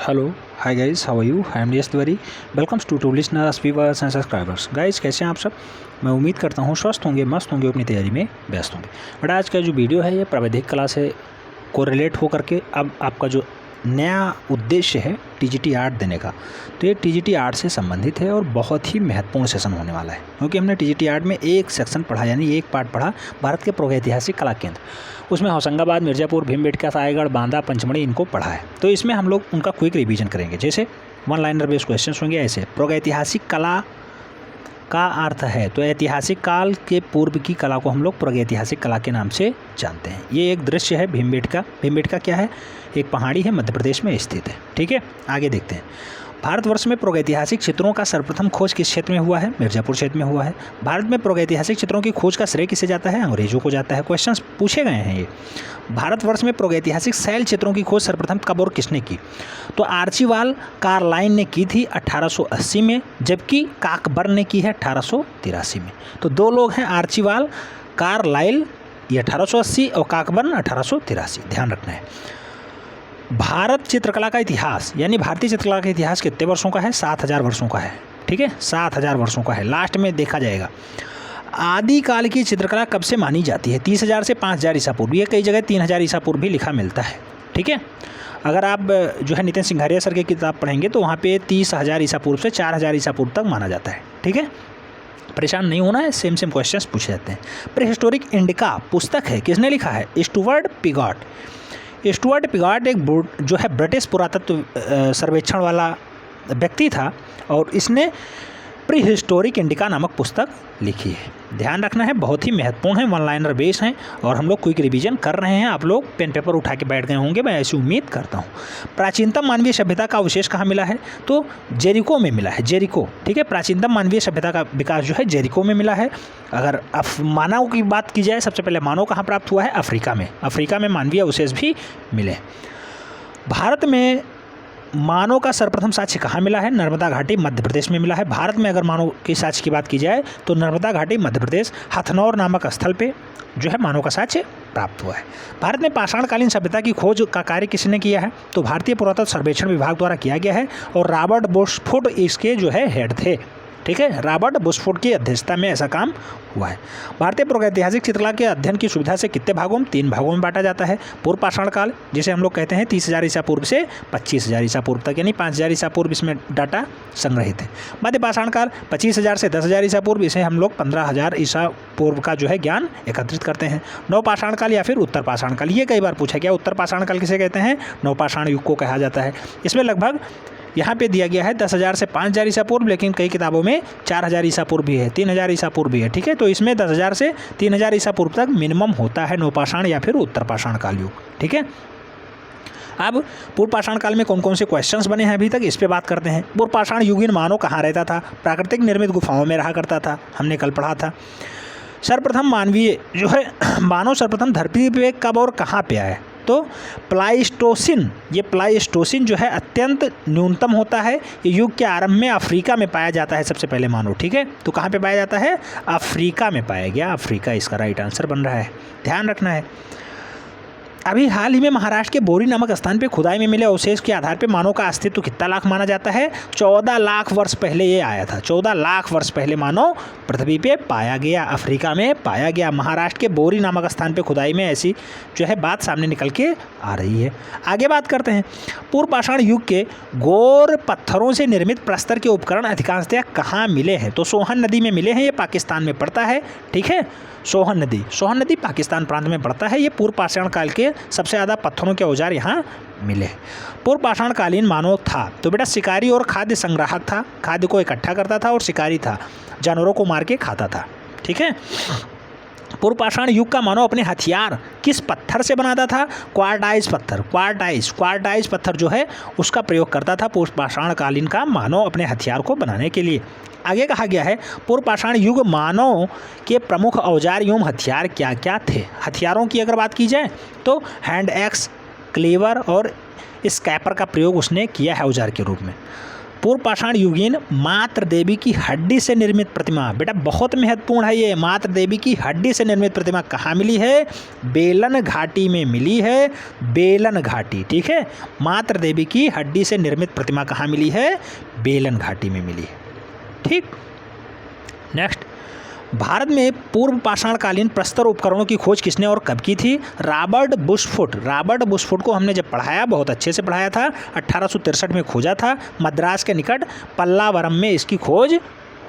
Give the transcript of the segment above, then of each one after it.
Hello hi guys, how are you? I am S Tiwari. Welcomes to listeners, viewers and subscribers. Guys, कैसे हैं आप सब? मैं उम्मीद करता हूँ स्वस्थ होंगे, मस्त होंगे, अपनी तैयारी में व्यस्त होंगे। बट आज का जो वीडियो है ये प्राविधिक कला से कोरिलेट हो करके अब आपका जो नया उद्देश्य है टीजीटी 8 देने का, तो ये टीजीटी 8 से संबंधित है और बहुत ही महत्वपूर्ण सेशन होने वाला है, क्योंकि हमने टीजीटी 8 में एक सेक्शन पढ़ा, यानी एक पार्ट पढ़ा भारत के प्रागैतिहासिक कला केंद्र। उसमें होशंगाबाद, मिर्ज़ापुर, भीमबेटका, सायगढ़, बांदा, पंचमढ़ी इनको पढ़ा है। तो इसमें हम लोग उनका क्विक रिवीजन करेंगे। जैसे वन लाइनर बेस्ड क्वेश्चन होंगे ऐसे, प्रागैतिहासिक कला का अर्थ है, तो ऐतिहासिक काल के पूर्व की कला को हम लोग प्रागैतिहासिक कला के नाम से जानते हैं। ये एक दृश्य है भीमबेटका। भीमबेटका क्या है? एक पहाड़ी है, मध्य प्रदेश में स्थित है। ठीक है, आगे देखते हैं। भारतवर्ष में प्रागैतिहासिक चित्रों का सर्वप्रथम खोज किस क्षेत्र में हुआ है? मिर्ज़ापुर क्षेत्र में हुआ है। भारत में प्रागैतिहासिक चित्रों की खोज का श्रेय किसे जाता है? अंग्रेजों को जाता है। क्वेश्चंस पूछे गए हैं ये। भारतवर्ष में प्रागैतिहासिक शैल चित्रों की खोज सर्वप्रथम कब और किसने की? तो आर्चीवाल कार्लाइन ने की थी 1880 में, जबकि काकबर्न ने की है 1883 में। तो दो लोग हैं, आर्चीवाल कार्लाइल ये 1880 और काकबर्न 1883, ध्यान रखना है। भारत चित्रकला का इतिहास, यानी भारतीय चित्रकला का इतिहास कितने वर्षों का है? 7000 वर्षों का है। ठीक है, 7000 वर्षों का है। लास्ट में देखा जाएगा। आदिकाल की चित्रकला कब से मानी जाती है? 30,000 से 5,000 ईसा पूर्व। ये कई जगह 3,000 ईसा पूर्व भी लिखा मिलता है। ठीक है, अगर आप जो है नितिन सिंघारिया सर की किताब पढ़ेंगे तो वहाँ पे 30,000 ईसा पूर्व से 4,000 ईसा पूर्व तक माना जाता है। ठीक है, परेशान नहीं होना है, सेम क्वेश्चंस पूछे जाते हैं। प्रीहिस्टोरिक इंडिका पुस्तक है, किसने लिखा है? Stuart Pigott. स्टुअर्ट पिगॉट एक जो है ब्रिटिश पुरातत्व सर्वेक्षण वाला व्यक्ति था और इसने प्री हिस्टोरिक इंडिका नामक पुस्तक लिखी है। ध्यान रखना है, बहुत ही महत्वपूर्ण है, वन लाइनर बेस हैं और हम लोग क्विक रिवीजन कर रहे हैं। आप लोग पेन पेपर उठा के बैठ गए होंगे, मैं ऐसी उम्मीद करता हूँ। प्राचीनतम मानवीय सभ्यता का अवशेष कहाँ मिला है? तो जेरिको में मिला है, जेरिको। ठीक है, प्राचीनतम मानवीय सभ्यता का विकास जो है जेरिको में मिला है। अगर मानव की बात की जाए, सबसे पहले मानव कहाँ प्राप्त हुआ है? अफ्रीका में। अफ्रीका में मानवीय अवशेष भी मिले। भारत में मानव का सर्वप्रथम साक्ष्य कहाँ मिला है? नर्मदा घाटी, मध्य प्रदेश में मिला है। भारत में अगर मानव के साक्ष्य की बात की जाए तो नर्मदा घाटी, मध्य प्रदेश, हथनौर नामक स्थल पे जो है मानव का साक्ष्य प्राप्त हुआ है। भारत में पाषाणकालीन सभ्यता की खोज का कार्य किसने किया है? तो भारतीय पुरातत्व सर्वेक्षण विभाग द्वारा किया गया है और रॉबर्ट बुशफोर्ड इसके जो है हेड थे। ठीक है, रॉबर्ट बुशफोर्ड की अध्यक्षता में ऐसा काम हुआ है। भारतीय प्रागैतिहासिक चित्रकला के अध्ययन की सुविधा से कितने भागों में? 3 भागों में बांटा जाता है। पूर्व पाषाण काल, जिसे हम लोग कहते हैं 30,000 ईसा पूर्व से 25,000 ईसा पूर्व तक, यानी 5,000 ईसा पूर्व इसमें डाटा संग्रहित है। मध्य पाषाण काल 25,000 से 10,000 ईसा पूर्व, इसे हम लोग 15,000 ईसा पूर्व का जो है ज्ञान एकत्रित करते हैं। नवपाषाण काल या फिर उत्तर पाषाण काल, ये कई बार पूछा गया। उत्तर पाषाण काल किसे कहते हैं? नवपाषाण युग को कहा जाता है। इसमें लगभग यहाँ पे दिया गया है 10,000 से 5,000 ईसा पूर्व, लेकिन कई किताबों में 4,000 ईसा पूर्व भी है, 3,000 ईसा पूर्व भी है। ठीक है, तो इसमें 10,000 से 3,000 ईसा पूर्व तक मिनिमम होता है नवपाषाण या फिर उत्तर पाषाण काल युग। ठीक है, अब पूर्व पाषाण काल में कौन कौन से क्वेश्चंस बने हैं अभी तक, इस पे बात करते हैं। पूर्व पाषाण युगीन मानव कहाँ रहता था? प्राकृतिक निर्मित गुफाओं में रहा करता था, हमने कल पढ़ा था। सर्वप्रथम मानवीय जो है मानव सर्वप्रथम धरती पे कब और कहाँ पे आया? तो प्लाइस्टोसिन, ये प्लाइस्टोसिन जो है अत्यंत न्यूनतम होता है। ये युग के आरंभ में अफ्रीका में पाया जाता है सबसे पहले मानव। ठीक है, तो कहाँ पे पाया जाता है? अफ्रीका में पाया गया। अफ्रीका इसका राइट आंसर बन रहा है, ध्यान रखना है। अभी हाल ही में महाराष्ट्र के बोरी नामक स्थान पे खुदाई में मिले अवशेष के आधार पे मानव का अस्तित्व कितना लाख माना जाता है? 14 लाख वर्ष पहले ये आया था। 14 लाख वर्ष पहले मानव पृथ्वी पे पाया गया, अफ्रीका में पाया गया। महाराष्ट्र के बोरी नामक स्थान पे खुदाई में ऐसी जो है बात सामने निकल के आ रही है। आगे बात करते हैं। पूर्व पाषाण युग के गौर पत्थरों से निर्मित प्रस्तर के उपकरण अधिकांशतः कहाँ मिले हैं? तो सोहन नदी में मिले हैं, ये पाकिस्तान में पड़ता है। ठीक है, सोहन नदी पाकिस्तान प्रांत में पड़ता है। ये पूर्व पाषाण काल के सबसे ज़्यादा पत्थरों के औजार यहाँ मिले। पूर्व पाषाण कालीन मानव था तो बेटा शिकारी और खाद्य संग्राहक था, खाद्य को इकट्ठा करता था, और शिकारी था, जानवरों को मार के खाता था। ठीक है, पूर्व पाषाण युग का मानव अपने हथियार किस पत्थर से बनाता था? क्वार्टाइज पत्थर। क्वार्टाइज पत्थर जो है उसका प्रयोग करता था पूर्व पाषाण कालीन का मानव अपने हथियार को बनाने के लिए। आगे कहा गया है पूर्व पाषाण युग मानव के प्रमुख औजार एवं हथियार क्या क्या थे? हथियारों की अगर बात की जाए तो हैंड एक्स, क्लेवर और स्कैपर का प्रयोग उसने किया है औजार के रूप में। पूर्व पाषाण युगीन मात्र देवी की हड्डी से निर्मित प्रतिमा, बेटा बहुत महत्वपूर्ण है ये, मात्र देवी की हड्डी से निर्मित प्रतिमा कहाँ मिली है? बेलन घाटी में मिली है, बेलन घाटी। ठीक है, मात्र देवी की हड्डी से निर्मित प्रतिमा कहाँ मिली है? बेलन घाटी में मिली है। ठीक, नेक्स्ट, भारत में पूर्व पाषाणकालीन प्रस्तर उपकरणों की खोज किसने और कब की थी? रॉबर्ट बुशफुट। रॉबर्ट बुशफुट को हमने जब पढ़ाया, बहुत अच्छे से पढ़ाया था, 1863 में खोजा था, मद्रास के निकट पल्लावरम में इसकी खोज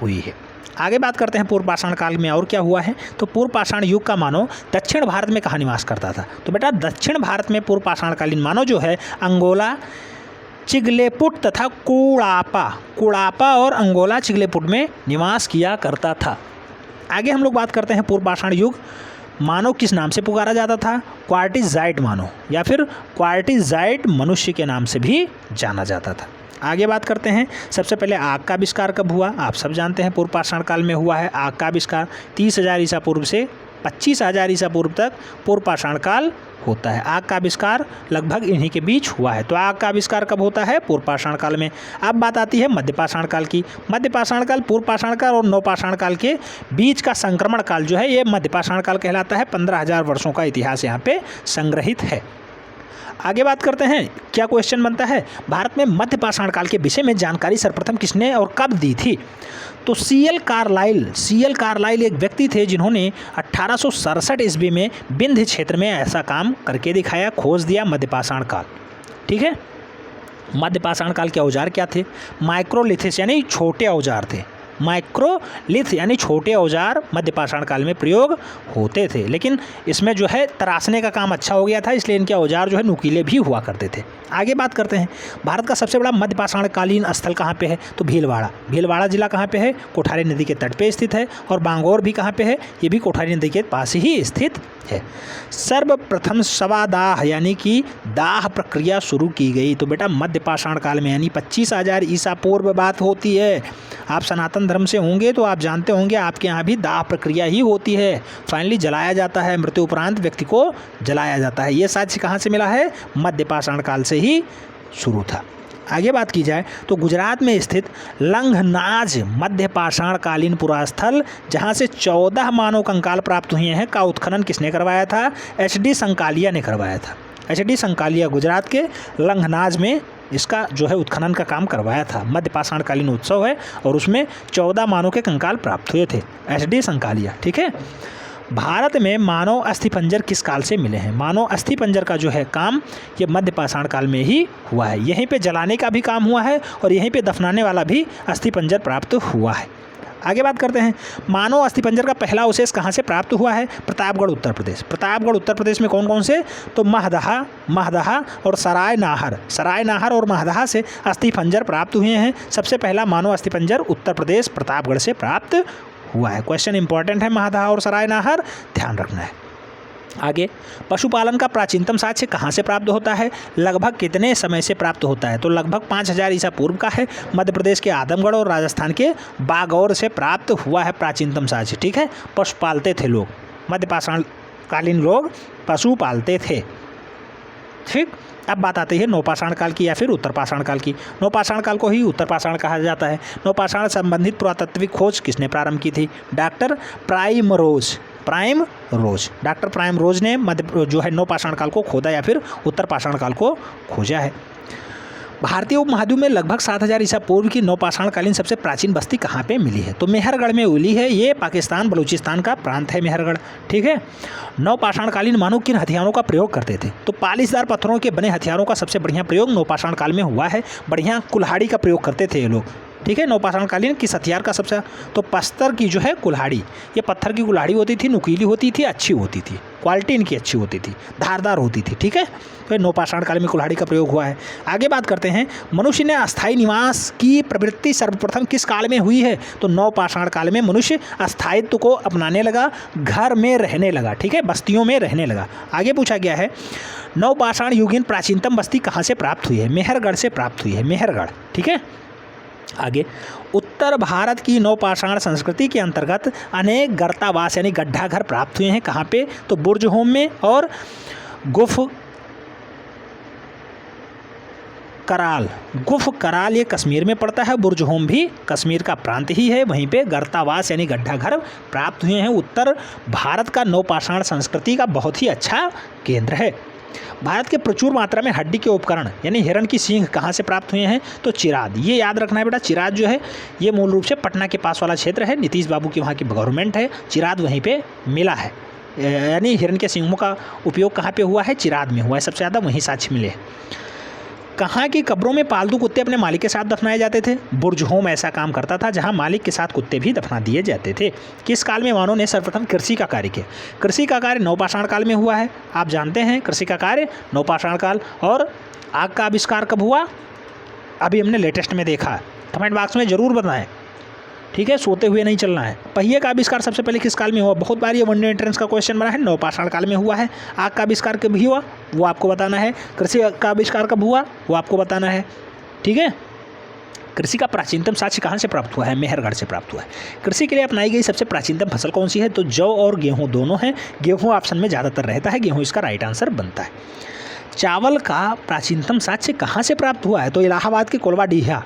हुई है। आगे बात करते हैं पूर्व पाषाण काल में और क्या हुआ है। तो पूर्व पाषाण युग का मानव दक्षिण भारत में कहाँ निवास करता था? तो बेटा दक्षिण भारत में पूर्व पाषाणकालीन मानव जो है अंगोला, चिगलेपुट तथा कुड़ापा और अंगोला चिगलेपुट में निवास किया करता था। आगे हम लोग बात करते हैं पूर्व पाषाण युग मानव किस नाम से पुकारा जाता था? क्वार्टिज़ाइट मानव या फिर क्वार्टिज़ाइट मनुष्य के नाम से भी जाना जाता था। आगे बात करते हैं, सबसे पहले आग का आविष्कार कब हुआ? आप सब जानते हैं पूर्व पाषाण काल में हुआ है आग का आविष्कार। 30,000 ईसा पूर्व से 25,000 ईसा पूर्व तक पूर्व पाषाण काल होता है। आग का आविष्कार लगभग इन्हीं के बीच हुआ है। तो आग का आविष्कार कब होता है? पूर्व पाषाण काल में। अब बात आती है मध्य पाषाण काल की। मध्य पाषाण काल पूर्व पाषाण काल और नव पाषाण काल के बीच का संक्रमण काल जो है ये मध्य पाषाण काल कहलाता है। 15,000 वर्षों का इतिहास यहाँ पे संग्रहित है। आगे बात करते हैं, क्या क्वेश्चन बनता है, भारत में मध्य पाषाण काल के विषय में जानकारी सर्वप्रथम किसने और कब दी थी? तो सीएल कार्लाइल एक व्यक्ति थे जिन्होंने 1867 ईस्वी में विंध्य क्षेत्र में ऐसा काम करके दिखाया, खोज दिया मध्य पाषाण काल। ठीक है, मध्य पाषाण काल के औजार क्या थे? माइक्रोलिथिस यानी छोटे औजार थे। माइक्रोलिथ यानी छोटे औजार मध्य पाषाण काल में प्रयोग होते थे, लेकिन इसमें जो है तराशने का काम अच्छा हो गया था, इसलिए इनके औजार जो है नुकीले भी हुआ करते थे। आगे बात करते हैं, भारत का सबसे बड़ा मध्य पाषाणकालीन स्थल कहाँ पे है? तो भीलवाड़ा जिला कहाँ पे है? कोठारी नदी के तट पे स्थित है। और बांगौर भी कहाँ पे है? ये भी कोठारी नदी के पास ही स्थित है। सर्वप्रथम सवादाह यानी कि दाह प्रक्रिया शुरू की गई। तो बेटा मध्य पाषाण काल में यानी 25,000 ईसा पूर्व बात होती है। आप सनातन धर्म से होंगे तो आप जानते होंगे आपके यहाँ भी दाह प्रक्रिया ही होती है। फाइनली जलाया जाता है, मृत्यु उपरांत व्यक्ति को जलाया जाता है। ये साक्ष्य कहाँ से मिला है? मध्य पाषाण काल से ही शुरू था। आगे बात की जाए तो गुजरात में स्थित लंघनाज मध्य पाषाण कालीन पुरास्थल जहाँ से 14 मानव कंकाल प्राप्त हुए हैं का उत्खनन किसने करवाया था? HD संकालिया ने करवाया था। HD संकालिया गुजरात के लंघनाज में इसका जो है उत्खनन का काम करवाया था। मध्य पाषाण कालीन उत्सव है और उसमें 14 मानव के कंकाल प्राप्त हुए थे। HD संकालिया। ठीक है, भारत में मानव अस्थिपंजर किस काल से मिले हैं? मानव अस्थिपंजर का जो है काम ये मध्य पाषाण काल में ही हुआ है। यहीं पे जलाने का भी काम हुआ है और यहीं पे दफनाने वाला भी अस्थिपंजर प्राप्त हुआ है। आगे बात करते हैं, मानव अस्थिपंजर का पहला अवशेष कहाँ से प्राप्त हुआ है? प्रतापगढ़ उत्तर प्रदेश। प्रतापगढ़ उत्तर प्रदेश में कौन कौन से? तो महदहा और सराय नाहर और महदहा से अस्थिपंजर प्राप्त हुए हैं। सबसे पहला मानव अस्थिपंजर उत्तर प्रदेश प्रतापगढ़ से प्राप्त हुआ है। क्वेश्चन इंपॉर्टेंट है, महदहा और सराय नाहर ध्यान रखना है। आगे, पशुपालन का प्राचीनतम साक्ष्य कहाँ से प्राप्त होता है? लगभग कितने समय से प्राप्त होता है? तो लगभग 5,000 ईसा पूर्व का है। मध्य प्रदेश के आदमगढ़ और राजस्थान के बागौर से प्राप्त हुआ है प्राचीनतम साक्ष्य। ठीक है, पशु पालते थे लोग, मध्य पाषाण कालीन लोग पशु पालते थे। ठीक, अब बात आती है नवपाषाण काल की या फिर उत्तर पाषाण काल की। नवपाषाण काल को ही उत्तर पाषाण कहा जाता है। नवपाषाण संबंधित पुरातात्विक खोज किसने प्रारंभ की थी? डॉक्टर प्राइम रोज। डॉक्टर प्राइम रोज ने मध्य जो है नवपाषाण काल को खोदा या फिर उत्तर पाषाण काल को खोजा है। भारतीय उपमहाद्वीप में लगभग 7,000 ईसा पूर्व की नवपाषाणकालीन सबसे प्राचीन बस्ती कहाँ पे मिली है? तो मेहरगढ़ में मिली है। ये पाकिस्तान बलूचिस्तान का प्रांत है मेहरगढ़। ठीक है, नवपाषाणकालीन मानव किन हथियारों का प्रयोग करते थे? तो पालिशदार पत्थरों के बने हथियारों का सबसे बढ़िया प्रयोग नवपाषाण काल में हुआ है। बढ़िया कुल्हाड़ी का प्रयोग करते थे ये लोग। ठीक है, नवपाषाणकालीन किस हथियार का सबसे? तो पस्तर की जो है कुल्हाड़ी, ये पत्थर की कुल्हाड़ी होती थी, नुकीली होती थी, अच्छी होती थी, क्वालिटी इनकी अच्छी होती थी, धारदार होती थी। ठीक है, तो नवपाषाण काल में कुल्हाड़ी का प्रयोग हुआ है। आगे बात करते हैं, मनुष्य ने अस्थायी निवास की प्रवृत्ति सर्वप्रथम किस काल में हुई है? तो नवपाषाण काल में मनुष्य अस्थायित्व को अपनाने लगा, घर में रहने लगा। ठीक है, बस्तियों में रहने लगा। आगे पूछा गया है, नवपाषाण युगीन प्राचीनतम बस्ती कहाँ से प्राप्त हुई है? मेहरगढ़ से प्राप्त हुई है, मेहरगढ़। ठीक है, आगे, उत्तर भारत की नवपाषाण संस्कृति के अंतर्गत अनेक गर्तावास यानी गड्ढा घर प्राप्त हुए हैं। कहाँ पे? तो बुर्जहोम में और गुफ कराल, गुफ कराल ये कश्मीर में पड़ता है। बुर्जहोम भी कश्मीर का प्रांत ही है। वहीं पे गर्तावास यानी गड्ढा घर प्राप्त हुए हैं। उत्तर भारत का नवपाषाण संस्कृति का बहुत ही अच्छा केंद्र है। भारत के प्रचुर मात्रा में हड्डी के उपकरण यानी हिरण की सींग कहाँ से प्राप्त हुए हैं? तो चिराद, ये याद रखना है बेटा। चिराद जो है ये मूल रूप से पटना के पास वाला क्षेत्र है। नीतीश बाबू की वहाँ की गवर्नमेंट है। चिराद वहीं पे मिला है, यानी हिरण के सींगों का उपयोग कहाँ पे हुआ है? चिराद में हुआ है सबसे ज़्यादा, वहीं साक्ष्य मिले। कहाँ की कब्रों में पालतू कुत्ते अपने मालिक के साथ दफनाए जाते थे? बुर्जहोम ऐसा काम करता था जहाँ मालिक के साथ कुत्ते भी दफना दिए जाते थे। किस काल में मानव ने सर्वप्रथम कृषि का कार्य किया? कृषि का कार्य नवपाषाण काल में हुआ है। आप जानते हैं कृषि का कार्य नवपाषाण काल। और आग का आविष्कार कब हुआ? अभी हमने लेटेस्ट में देखा। कमेंट बॉक्स में ज़रूर बताएं, ठीक है, सोते हुए नहीं चलना है। पहिए का आविष्कार सबसे पहले किस काल में हुआ? बहुत बार ये वन डे एंट्रेंस का क्वेश्चन बना है। नवपाषाण काल में हुआ है। आग का आविष्कार कब हुआ वो आपको बताना है। कृषि का आविष्कार कब हुआ वो आपको बताना है, ठीक है। कृषि का प्राचीनतम साक्ष्य कहाँ से प्राप्त हुआ है? मेहरगढ़ से प्राप्त हुआ है। कृषि के लिए अपनाई गई सबसे प्राचीनतम फसल कौन सी है? तो जौ और गेहूँ दोनों हैं। गेहूँ ऑप्शन में ज़्यादातर रहता है, गेहूँ इसका राइट आंसर बनता है। चावल का प्राचीनतम साक्ष्य कहाँ से प्राप्त हुआ है? तो इलाहाबाद के कोलवाडीहा,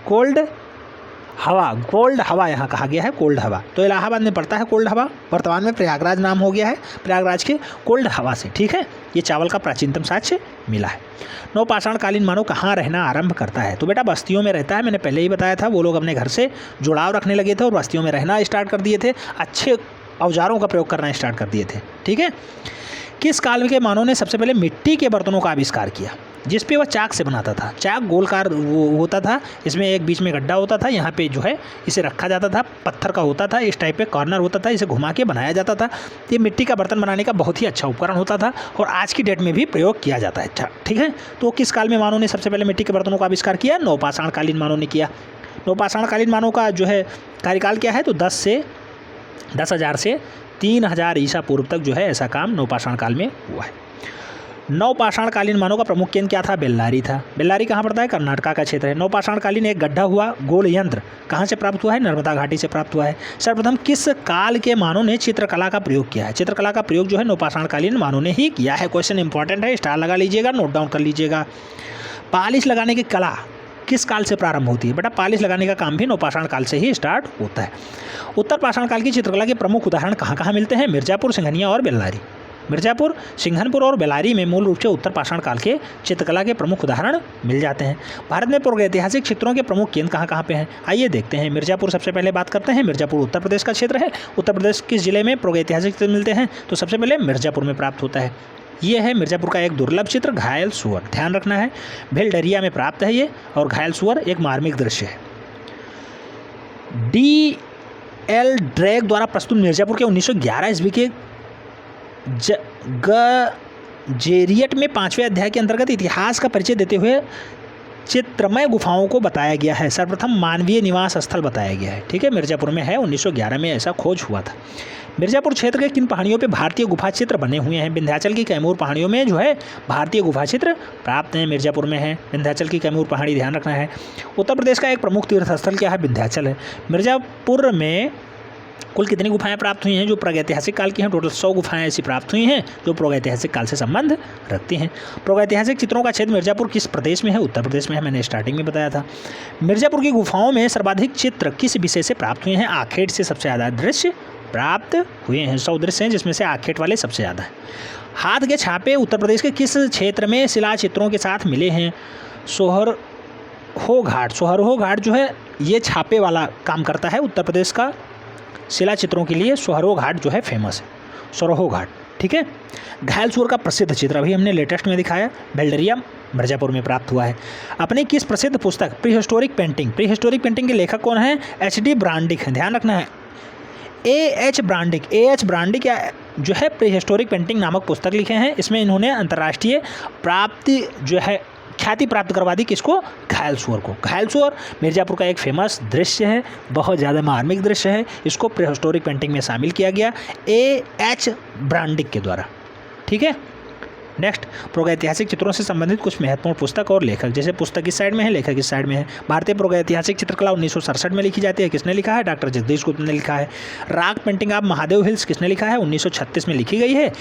कोल्ड हवा, कोल्ड हवा यहाँ कहा गया है, कोल्ड हवा। तो इलाहाबाद में पड़ता है कोल्ड हवा। वर्तमान में प्रयागराज नाम हो गया है, प्रयागराज के कोल्ड हवा से, ठीक है। ये चावल का प्राचीनतम साक्ष्य मिला है। नवपाषाण कालीन मानव कहाँ रहना आरंभ करता है? तो बेटा बस्तियों में रहता है। मैंने पहले ही बताया था, वो लोग अपने घर से जुड़ाव रखने लगे थे और बस्तियों में रहना स्टार्ट कर दिए थे। अच्छे औजारों का प्रयोग करना स्टार्ट कर दिए थे, ठीक है। किस काल के मानव ने सबसे पहले मिट्टी के बर्तनों का आविष्कार किया जिस पे वह चाक से बनाता था? चाक गोलकार होता था, इसमें एक बीच में गड्ढा होता था, यहाँ पे जो है इसे रखा जाता था, पत्थर का होता था, इस टाइप पे कॉर्नर होता था, इसे घुमा के बनाया जाता था। ये मिट्टी का बर्तन बनाने का बहुत ही अच्छा उपकरण होता था और आज की डेट में भी प्रयोग किया जाता है, ठीक है। तो किस काल में मानव ने सबसे पहले मिट्टी के बर्तनों का आविष्कार किया? नवपाषाण कालीन मानव ने किया। नवपाषाण कालीन मानव का जो है कार्यकाल क्या है? तो 10,000 से 3,000 ईसा पूर्व तक जो है ऐसा काम नवपाषाण काल में हुआ है। नवपाषाण कालीन मानव का प्रमुख केंद्र क्या था? बेल्लारी था। बेल्लारी कहाँ पड़ता है? कर्नाटका का क्षेत्र है। नवपाषाण कालीन एक गड्ढा हुआ गोल यंत्र कहाँ से प्राप्त हुआ है? नर्मदा घाटी से प्राप्त हुआ है। सर्वप्रथम किस काल के मानव ने चित्रकला का प्रयोग किया है? चित्रकला का प्रयोग जो है नवपाषाण कालीन मानव ने ही किया है। क्वेश्चन इंपॉर्टेंट है, स्टार लगा लीजिएगा, नोट डाउन कर लीजिएगा। पालिश लगाने की कला किस काल से प्रारंभ होती है? बेटा पालिश लगाने का काम भी नवपाषाण काल से ही स्टार्ट होता है। उत्तर पाषाण काल की चित्रकला के प्रमुख उदाहरण कहाँ कहाँ मिलते हैं? मिर्जापुर, सिंघनिया और बेल्लारी। मिर्जापुर, सिंघनपुर और बेल्लारी में मूल रूप से उत्तर पाषाण काल के चित्रकला के प्रमुख उदाहरण मिल जाते हैं। भारत में प्रागैतिहासिक चित्रों के प्रमुख केंद्र कहाँ कहाँ पे हैं? आइए देखते हैं। मिर्जापुर सबसे पहले बात करते हैं। मिर्जापुर उत्तर प्रदेश का क्षेत्र है। उत्तर प्रदेश किस जिले में प्रागैतिहासिक चित्र मिलते हैं? तो सबसे पहले मिर्जापुर में प्राप्त होता है। ये है मिर्जापुर का एक दुर्लभ चित्र, घायल सुअर। ध्यान रखना है, भेलडरिया में प्राप्त है ये। और घायल सुअर एक मार्मिक दृश्य है। D.L. ड्रैग द्वारा प्रस्तुत मिर्जापुर के 1911 ईस्वी के जेरियट में 5वें अध्याय के अंतर्गत इतिहास का परिचय देते हुए चित्रमय गुफाओं को बताया गया है। सर्वप्रथम मानवीय निवास स्थल बताया गया है, ठीक है। मिर्जापुर में है, 1911 में ऐसा खोज हुआ था। मिर्जापुर क्षेत्र के किन पहाड़ियों पे भारतीय गुफा चित्र बने हुए हैं? विंध्याचल की कैमूर पहाड़ियों में जो है भारतीय गुफा चित्र प्राप्त हैं, मिर्जापुर में है। विंध्याचल की कैमूर पहाड़ी ध्यान रखना है। उत्तर प्रदेश का एक प्रमुख तीर्थ स्थल क्या है? विंध्याचल है। मिर्जापुर में कुल कितनी गुफाएं प्राप्त हुई हैं जो प्रागैतिहासिक काल की हैं? टोटल 100 गुफाएं ऐसी प्राप्त हुई हैं जो प्रागैतिहासिक काल से संबंध रखती हैं। प्रागैतिहासिक चित्रों का क्षेत्र मिर्जापुर किस प्रदेश में है? उत्तर प्रदेश में है, मैंने स्टार्टिंग में बताया था। मिर्जापुर की गुफाओं में सर्वाधिक चित्र किस विषय से प्राप्त हुए हैं? आखेट से सबसे ज़्यादा दृश्य प्राप्त हुए हैं। 100 दृश्य हैं जिसमें से आखेट वाले सबसे ज़्यादा हैं। हाथ के छापे उत्तर प्रदेश के किस क्षेत्र में शिला चित्रों के साथ मिले हैं? सोहरहो घाट। सोहरहो घाट जो है ये छापे वाला काम करता है उत्तर प्रदेश का। शिला चित्रों के लिए सोहरहो घाट जो है फेमस है, सोहरहो घाट, ठीक है। घायल सुअर का प्रसिद्ध चित्र अभी हमने लेटेस्ट में दिखाया, भेलडरिया मिर्जापुर में प्राप्त हुआ है। अपनी किस प्रसिद्ध पुस्तक प्री हिस्टोरिक पेंटिंग के लेखक कौन है? H.D. ब्रांडिक। ध्यान रखना है, A.H. ब्रांडिक या जो है प्री हिस्टोरिक पेंटिंग नामक पुस्तक लिखे हैं। इसमें इन्होंने अंतर्राष्ट्रीय प्राप्ति जो है ख्याति प्राप्त करवा दी। किसको? घायल सुअर को। घायल सुअर मिर्जापुर का एक फेमस दृश्य है, बहुत ज़्यादा मार्मिक दृश्य है। इसको प्री हिस्टोरिक पेंटिंग में शामिल किया गया A.H. ब्रांडिक के द्वारा, ठीक है। नेक्स्ट, प्रागैतिहासिक चित्रों से संबंधित कुछ महत्वपूर्ण पुस्तक और लेखक। जैसे पुस्तक इस साइड में है, लेखक इस साइड में है। भारतीय प्रागैतिहासिक चित्रकला 1967 में लिखी जाती है। किसने लिखा है? डॉक्टर जगदीश गुप्त ने लिखा है। Rock painting of Mahadev hills किसने लिखा है? 1936 में लिखी गई है।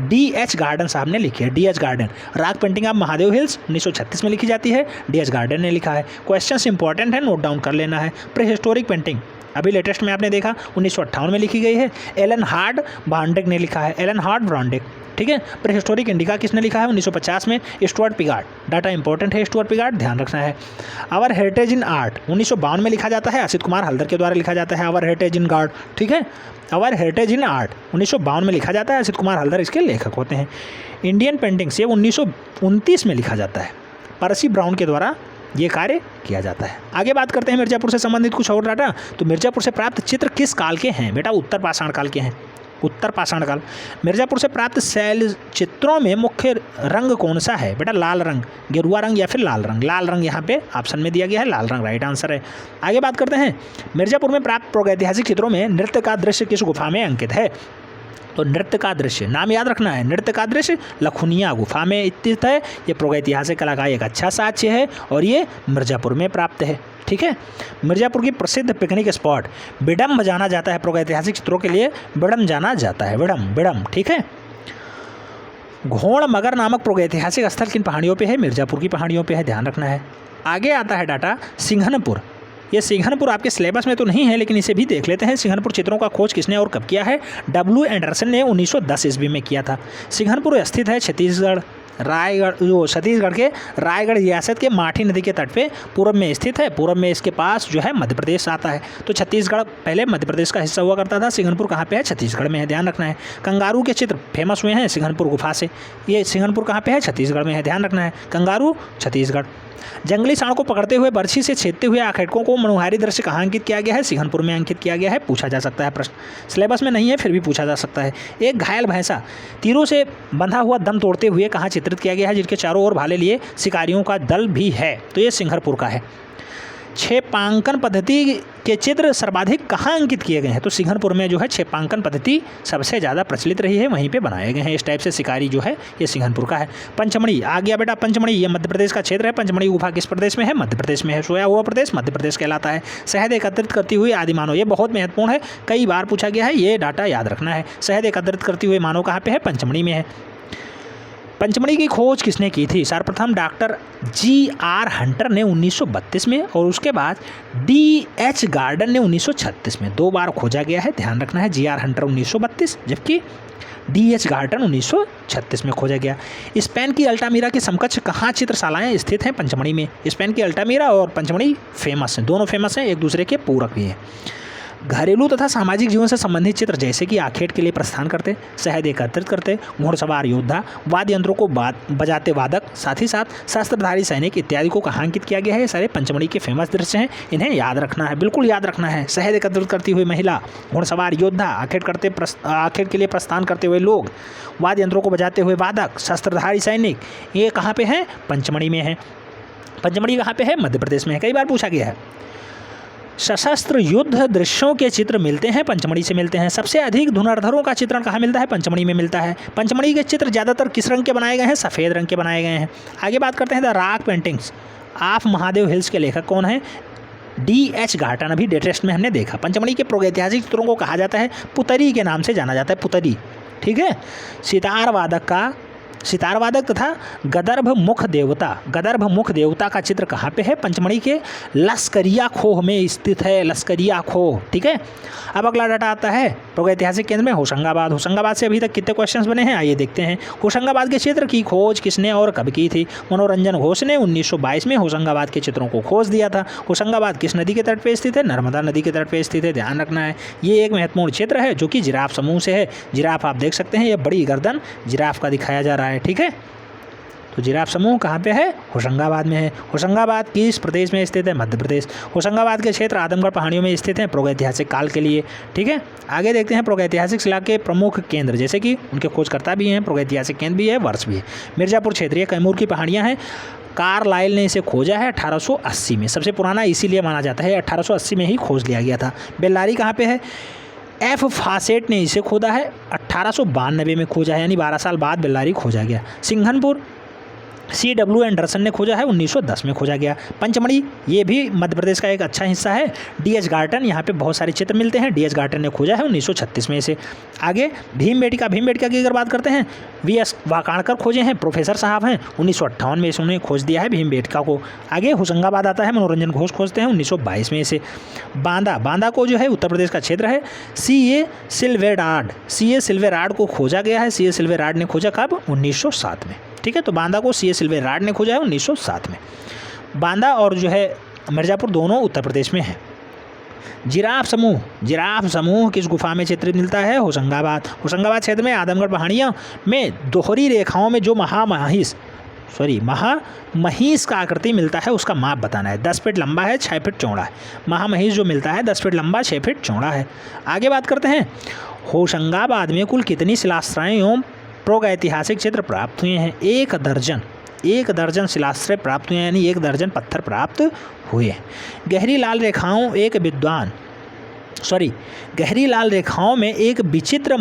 D.H. गार्डन साहब ने लिखी है। D.H. Garden. Rock painting of Mahadev hills 1936 में लिखी जाती है। D.H. गार्डन ने लिखा है। क्वेश्चंस इंपॉर्टेंट है, नोट डाउन कर लेना है। प्री हिस्टोरिक पेंटिंग अभी लेटेस्ट में आपने देखा 1958 में लिखी गई है। एलन हार्ड ब्रांडेक ने लिखा है। एलन हार्ड ब्रांडेक, ठीक है। प्री हिस्टोरिक इंडिका किसने लिखा है? 1950 में स्टुअर्ट पिगार्ड। डाटा इंपॉर्टेंट है, स्टुअर्ट पिगार्ड ध्यान रखना है। आवर हेरिटेज इन आर्ट 1952 में लिखा जाता है। असित कुमार हल्दर के द्वारा लिखा जाता है आवर हेरिटेज इन गार्ड, ठीक है। आवर हेरिटेज इन आर्ट 1952 में लिखा जाता है। असित कुमार हल्दर इसके लेखक होते हैं। इंडियन पेंटिंग्स ये 1929 में लिखा जाता है। परसी ब्राउन के द्वारा ये कार्य किया जाता है। आगे बात करते हैं मिर्ज़ापुर से संबंधित कुछ और डाटा। तो मिर्ज़ापुर से प्राप्त चित्र किस काल के हैं? बेटा उत्तर पाषाण काल के हैं। उत्तर पाषाण काल। मिर्ज़ापुर से प्राप्त शैल चित्रों में मुख्य रंग कौन सा है? बेटा लाल रंग, गेरुआ रंग या फिर लाल रंग। लाल रंग यहाँ पे ऑप्शन में दिया गया है, लाल रंग राइट आंसर है। आगे बात करते हैं मिर्ज़ापुर में प्राप्त प्रागैतिहासिक चित्रों में नृत्य का दृश्य किस गुफा में अंकित है? तो नृत्य का दृश्य नाम याद रखना है। नृत्य का दृश्य लखुनिया गुफा में स्थित है। ये प्रागैतिहासिक कला का एक अच्छा साक्ष्य है और ये मिर्ज़ापुर में प्राप्त है, ठीक है। मिर्ज़ापुर की प्रसिद्ध पिकनिक स्पॉट बिडम जाना जाता है। प्रागैतिहासिक चित्रों के लिए बिडम जाना जाता है। बिडम, ठीक है। घोड़ मगर नामक प्रागैतिहासिक स्थल किन पहाड़ियों पे है? मिर्ज़ापुर की पहाड़ियों पे है, ध्यान रखना है। आगे आता है डाटा सिंघनपुर। ये सिंघनपुर आपके सिलेबस में तो नहीं है, लेकिन इसे भी देख लेते हैं। सिंघनपुर चित्रों का खोज किसने और कब किया है? W. एंडरसन ने 1910 ईस्वी में किया था। सिंघनपुर स्थित है छत्तीसगढ़ के रायगढ़ रियासत के माठी नदी के तट पे पूर्व में स्थित है। पूर्व में इसके पास जो है मध्य प्रदेश आता है। तो छत्तीसगढ़ पहले मध्य प्रदेश का हिस्सा हुआ करता था। सिंघनपुर कहाँ पे है? छत्तीसगढ़ में है, ध्यान रखना है। कंगारू के चित्र फेमस हुए हैं सिंघनपुर गुफा से। ये सिंघनपुर कहाँ पे है? छत्तीसगढ़ में है, ध्यान रखना है। कंगारू छत्तीसगढ़। जंगली सांड को पकड़ते हुए बर्छी से छेदते हुए आखेटकों को मनोहारी दृश्य कहाँ अंकित किया गया है? सिंघनपुर में अंकित किया गया है। पूछा जा सकता है प्रश्न, सिलेबस में नहीं है फिर भी पूछा जा सकता है। एक घायल भैंसा तीरों से बंधा हुआ दम तोड़ते हुए कहाँ चित्रित किया गया है? जिनके चारों ओर भाले लिए शिकारियों का दल भी है। तो ये सिंघनपुर का है। क्षेपांकन पद्धति के चित्र सर्वाधिक कहाँ अंकित किए गए हैं? तो सिंघनपुर में जो है क्षेपांकन पद्धति सबसे ज़्यादा प्रचलित रही है, वहीं पे बनाए गए हैं। इस टाइप से शिकारी जो है ये सिंघनपुर का है। पंचमढ़ी आ गया बेटा। पंचमढ़ी ये मध्य प्रदेश का क्षेत्र है। पंचमढ़ी गुफा किस प्रदेश में है? मध्य प्रदेश में है। सोया हुआ प्रदेश मध्य प्रदेश कहलाता है। शहद एकत्रित करती हुई आदि मानव, ये बहुत महत्वपूर्ण है, कई बार पूछा गया है, ये डाटा याद रखना है। शहद एकत्रित करती हुई मानव कहाँ पे है? पंचमढ़ी में है। पंचमढ़ी की खोज किसने की थी? सर्वप्रथम डॉक्टर G.R. हंटर ने 1932 में और उसके बाद D.H. गार्डन ने 1936 में। 2 बार खोजा गया है, ध्यान रखना है। G.R. हंटर 1932 जबकि D.H. गार्डन 1936 में खोजा गया। स्पेन की अल्टामीरा के समकक्ष कहाँ चित्रशालाएँ स्थित हैं? पंचमढ़ी में। स्पेन की अल्टामीरा और पंचमढ़ी फेमस हैं, दोनों फेमस हैं, एक दूसरे के पूरक भी हैं। घरेलू तथा सामाजिक जीवन से संबंधित चित्र जैसे कि आखेट के लिए प्रस्थान करते, शहद एकत्रित करते, घुड़सवार योद्धा, वाद्य यंत्रों को बजाते वादक, साथ ही साथ शस्त्रधारी सैनिक इत्यादि को कहाँ अंकित किया गया है? सारे पंचमढ़ी के फेमस दृश्य हैं, इन्हें याद रखना है, बिल्कुल याद रखना है। शहद एकत्रित करती हुई महिला, घुड़सवार योद्धा, आखेट के लिए प्रस्थान करते हुए लोग, वाद्य यंत्रों को बजाते हुए वादक, शस्त्रधारी सैनिक, ये कहाँ पे हैं? पंचमढ़ी में है। पंचमढ़ी कहाँ पे है? मध्य प्रदेश में है, कई बार पूछा गया है। सशस्त्र युद्ध दृश्यों के चित्र मिलते हैं पंचमढ़ी से मिलते हैं। सबसे अधिक धनुर्धरों का चित्रण कहाँ मिलता है? पंचमढ़ी में मिलता है। पंचमढ़ी के चित्र ज़्यादातर किस रंग के बनाए गए हैं? सफ़ेद रंग के बनाए गए हैं। आगे बात करते हैं the rock paintings of Mahadev hills के लेखक कौन है? D.H. गार्डन। अभी लेटेस्ट में हमने देखा। पंचमढ़ी के प्रागैतिहासिक चित्रों को कहा जाता है पुतरी के नाम से जाना जाता है, पुतरी, ठीक है। सितार वादक तथा गदर्भ मुख देवता का चित्र कहाँ पे है? पंचमढ़ी के लश्करिया खोह में स्थित है, लश्करिया खोह, ठीक है। अब अगला डाटा आता है प्रागैतिहासिक केंद्र में होशंगाबाद से अभी तक कितने क्वेश्चंस बने हैं, आइए देखते हैं। होशंगाबाद के चित्र की खोज किसने और कब की थी? मनोरंजन घोष ने 1922 में होशंगाबाद के चित्रों को खोज दिया था। होशंगाबाद किस नदी के तट पर स्थित है? नर्मदा नदी के तट पर स्थित है, ध्यान रखना है। ये एक महत्वपूर्ण क्षेत्र है जो कि जिराफ समूह से है। जिराफ आप देख सकते हैं, ये बड़ी गर्दन जिराफ का दिखाया जा रहा है, ठीक है। तो जिराफ समूह कहाँ पे है? होशंगाबाद में है। होशंगाबाद किस प्रदेश में स्थित है? मध्य प्रदेश। होशंगाबाद के क्षेत्र आदमगढ़ पहाड़ियों में स्थित हैं प्रागैतिहासिक काल के लिए, ठीक है। आगे देखते हैं प्रागैतिहासिक शिला के प्रमुख केंद्र, जैसे कि उनके खोजकर्ता भी हैं, प्रागैतिहासिक केंद्र भी है, वर्ष भी है। मिर्ज़ापुर क्षेत्रीय कैमूर की पहाड़ियाँ हैं। कार्लाइल ने इसे खोजा है 1880 में। सबसे पुराना इसीलिए माना जाता है, 1880 में ही खोज लिया गया था। बेल्लारी कहाँ पे है? एफ फासेट ने इसे खोदा है, 1892 में खोजा है, यानी 12 साल बाद बेल्लारी खोजा गया। सिंघनपुर C.W. एंडरसन ने खोजा है, 1910 में खोजा गया। पंचमढ़ी ये भी मध्य प्रदेश का एक अच्छा हिस्सा है। D.H. गार्टन, यहाँ पे बहुत सारे चित्र मिलते हैं, D.H. गार्टन ने खोजा है 1936 में इसे। आगे भीमबेटका की अगर बात करते हैं, V.S. वाकाणकर खोजे हैं, प्रोफेसर साहब हैं, 1958 में इसे उन्होंने खोज दिया है भीमबेटका को। आगे होशंगाबाद आता है, मनोरंजन घोष खोजते हैं 1922 में इसे। बांदा को जो है उत्तर प्रदेश का क्षेत्र है, C.A. सिल्वेराड को खोजा गया है। C.A. सिल्वेराड ने खोजा कब? 1907 में। ठीक है, तो बांदा को C.A. सिल्वेराड ने खोजा है 1907 में। बांदा और जो है मिर्ज़ापुर दोनों उत्तर प्रदेश में है। जिराफ समूह किस गुफा में चित्रित मिलता है? होशंगाबाद क्षेत्र में आदमगढ़ पहाड़ियों में दोहरी रेखाओं में जो महामहिष का आकृति मिलता है उसका माप बताना है। 10 फीट लंबा है, 6 फीट चौड़ा है। महामहिष जो मिलता है 10 फीट लंबा, 6 फीट चौड़ा है। आगे बात करते हैं, होशंगाबाद में कुल कितनी शिलाश्रय एवं प्रागैतिहासिक चित्र प्राप्त हुए हैं? 1 दर्जन शिलाश्रय प्राप्त हुए हैं, यानी 1 दर्जन पत्थर प्राप्त हुए। गहरी लाल रेखाओं में एक विचित्र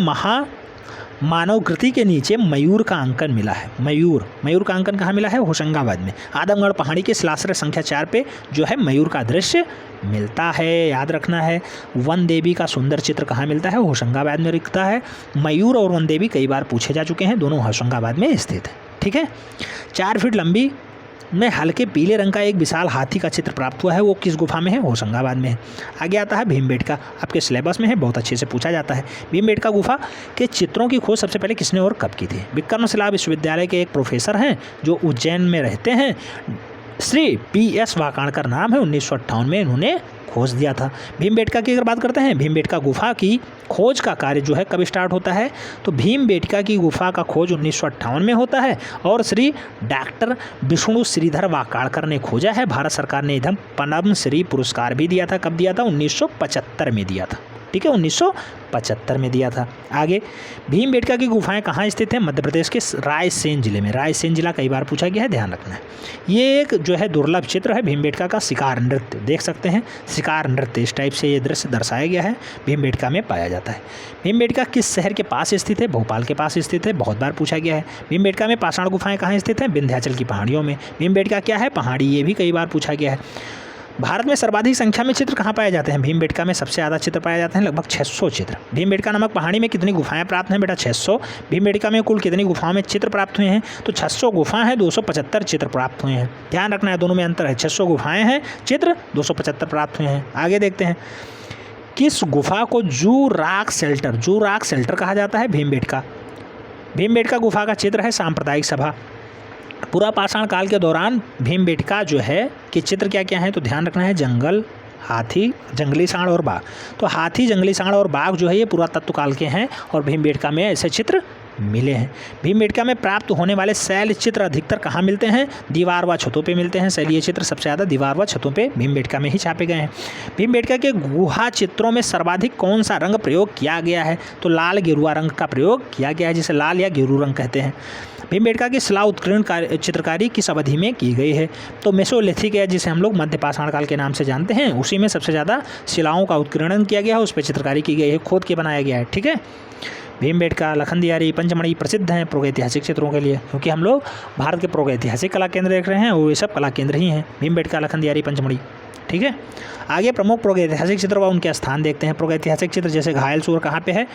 मानवकृति के नीचे मयूर का अंकन मिला है। मयूर का अंकन कहाँ मिला है? होशंगाबाद में। आदमगढ़ पहाड़ी के शिलाश्रय संख्या 4 पे जो है मयूर का दृश्य मिलता है, याद रखना है। वन देवी का सुंदर चित्र कहाँ मिलता है? होशंगाबाद में दिखता है। मयूर और वन देवी कई बार पूछे जा चुके हैं, दोनों होशंगाबाद में स्थित है। ठीक है, 4 फीट लंबी में हल्के पीले रंग का एक विशाल हाथी का चित्र प्राप्त हुआ है, वो किस गुफा में है? होशंगाबाद में है। आगे आता है भीमबेटका, आपके सिलेबस में है, बहुत अच्छे से पूछा जाता है। भीमबेटका गुफा के चित्रों की खोज सबसे पहले किसने और कब की थी? विक्रमशिला विश्वविद्यालय के एक प्रोफेसर हैं जो उज्जैन में रहते हैं, श्री P.S. वाकाणकर नाम है, 1958 में इन्होंने खोज दिया था। भीमबेटका की अगर बात करते हैं, भीमबेटका गुफा की खोज का कार्य जो है कब स्टार्ट होता है? तो भीमबेटका की गुफा का खोज 1958 में होता है और श्री डॉक्टर विष्णु श्रीधर वाकाणकर ने खोजा है। भारत सरकार ने इधम पद्मश्री पुरस्कार भी दिया था। कब दिया था? 1975 में दिया था। ठीक है, 1975 में दिया था। आगे भीमबेटका की गुफाएं कहाँ स्थित हैं? मध्य प्रदेश के रायसेन जिले में। रायसेन जिला कई बार पूछा गया है, ध्यान रखना है। ये एक जो है दुर्लभ चित्र है भीमबेटका का। शिकार नृत्य देख सकते हैं, शिकार नृत्य इस टाइप से ये दृश्य दर्शाया गया है, भीमबेटका में पाया जाता है। भीमबेटका किस शहर के पास स्थित है? भोपाल के पास स्थित है, बहुत बार पूछा गया है। भीमबेटका में पाषाण गुफाएं कहाँ स्थित हैं? विंध्याचल की पहाड़ियों में। भीमबेटका क्या है? पहाड़ी, ये भी कई बार पूछा गया है। भारत में सर्वाधिक संख्या में चित्र कहाँ पाए जाते हैं? भीमबेटका में सबसे ज़्यादा चित्र पाए जाते हैं, लगभग 600 चित्र। भीमबेटका नामक पहाड़ी में कितनी गुफाएं प्राप्त हैं? बेटा 600। भीमबेटका में कुल कितनी गुफाओं में चित्र प्राप्त हुए हैं? तो 600 गुफाएं हैं, 275 चित्र प्राप्त हुए हैं। ध्यान रखना है, दोनों में अंतर है। 600 गुफाएं हैं, चित्र 275 प्राप्त हुए हैं। आगे देखते हैं, किस गुफा को जू रॉक शेल्टर कहा जाता है? भीमबेटका गुफा का चित्र है सांप्रदायिक सभा। पूरा पाषाण काल के दौरान भीमबेटका जो है कि चित्र क्या क्या है? तो ध्यान रखना है, जंगल, हाथी, जंगली सांड और बाघ। तो हाथी, जंगली सांड और बाघ जो है ये पुरातत्व काल के हैं और भीमबेटका में ऐसे चित्र मिले हैं। भीमबेटका में प्राप्त होने वाले शैल चित्र अधिकतर कहाँ मिलते हैं? दीवार व छतों पे मिलते हैं। शैलीय चित्र सबसे ज़्यादा दीवार व छतों पे भीमबेटका में ही छापे गए हैं। भीमबेटका के गुहा चित्रों में सर्वाधिक कौन सा रंग प्रयोग किया गया है? तो लाल गेरुआ रंग का प्रयोग किया गया है, जिसे लाल या गेरू रंग कहते हैं। भीमबेटका की शिला उत्कीर्ण चित्रकारी किस अवधि में की गई है? तो मेसोलिथिक एज, जिसे हम लोग मध्य पाषाण काल के नाम से जानते हैं, उसी में सबसे ज़्यादा शिलाओं का उत्कीर्णन किया गया है, उस पर चित्रकारी की गई है, खोद के बनाया गया है। ठीक है, भीमबेटका, लखनदियारी, पंचमढ़ी प्रसिद्ध हैं प्रागैतिहासिक चित्रों के लिए, क्योंकि हम लोग भारत के प्रागैतिहासिक कला केंद्र देख रहे हैं, वो ये सब कला केंद्र ही हैं, भीमबेटका, लखनदियारी, पंचमढ़ी। ठीक है, आगे प्रमुख प्रागैतिहासिक चित्र व उनके स्थान देखते हैं। प्रागैतिहासिक चित्र जैसे घायल सूअर कहाँ पे है?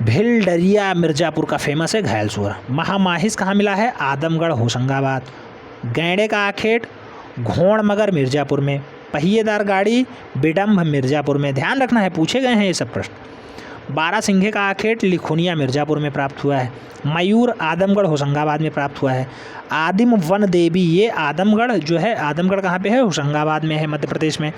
भिलडरिया मिर्ज़ापुर का फेमस है घायल सूअर। महामाहिस कहाँ मिला है? आदमगढ़, होशंगाबाद। गैंडे का आखेट, घोड़ मगर, मिर्ज़ापुर में। पहिएदार गाड़ी, बिडम्ब, मिर्ज़ापुर में। ध्यान रखना है, पूछे गए हैं ये सब प्रश्न। 12 सिंघे का आखेट लिखोनिया मिर्ज़ापुर में प्राप्त हुआ है। मयूर आदमगढ़, होशंगाबाद में प्राप्त हुआ है। आदिम वन देवी, ये आदमगढ़ जो है, आदमगढ़ कहाँ पे है? होशंगाबाद में है, मध्य प्रदेश में।